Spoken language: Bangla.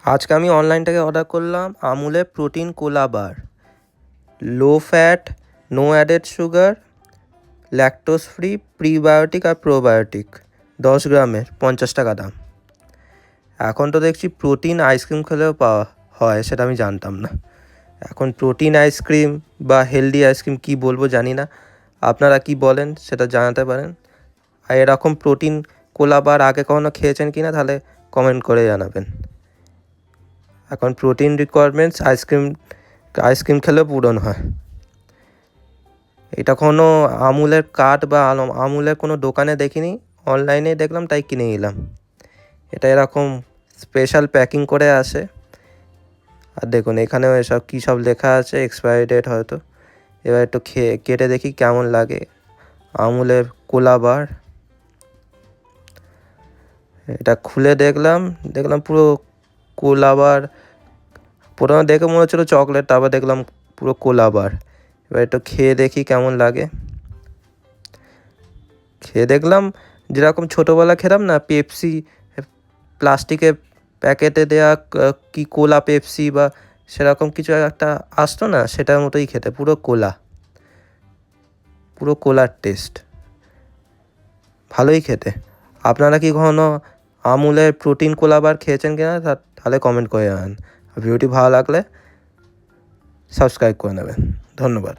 আজকে আমি অনলাইন থেকে অর্ডার করলাম আমুলের প্রোটিন কোলা bar, low fat, no added sugar, lactose free, prebiotic আর প্রোবায়োটিক, 10 গ্রামের, 50 টাকা দাম। এখন তো দেখছি প্রোটিন আইসক্রিম খেলেও পাওয়া হয়, সেটা আমি জানতাম না। এখন প্রোটিন আইসক্রিম বা হেলদি আইসক্রিম কি বলবো জানি না, আপনারা কি বলেন সেটা জানাতে পারেন। আর এরকম প্রোটিন কোলা বার আগে কখনো খেয়েছেন কি না তাহলে কমেন্ট করে জানাবেন। এখন প্রোটিন রিকোয়ারমেন্টস আইসক্রিম খেলেও পূরণ হয়। এটা কোনো আমুলের কার্ড বা আমুলের কোনো দোকানে দেখিনি, অনলাইনেই দেখলাম তাই কিনে নিলাম। এটা এরকম স্পেশাল প্যাকিং করে আসে। আর দেখুন এখানেও এসব কী সব লেখা আছে, এক্সপায়ারি ডেট হয়তো। এবার একটু কেটে দেখি কেমন লাগে আমুলের কোলা বার। এটা খুলে দেখলাম পুরো কোলা বার। প্রথমে দেখে মনে হচ্ছিলো চকলেট, তারপর দেখলাম পুরো কোলা বার। এবার একটু খেয়ে দেখি কেমন লাগে। খেয়ে দেখলাম যেরকম ছোটোবেলা খেলাম না পেপসি, প্লাস্টিকের প্যাকেটে দেওয়া কি কোলা পেপসি বা সেরকম কিছু একটা আসতো না, সেটার মতোই খেতে, পুরো কোলার টেস্ট, ভালোই খেতে। আপনারা কি কখনো আমুলের প্রোটিন কোলা বার খেয়েছেন কিনা তাহলে কমেন্ট করে জানান। ভিডিওটি ভালো লাগলে সাবস্ক্রাইব করে নেবেন। ধন্যবাদ।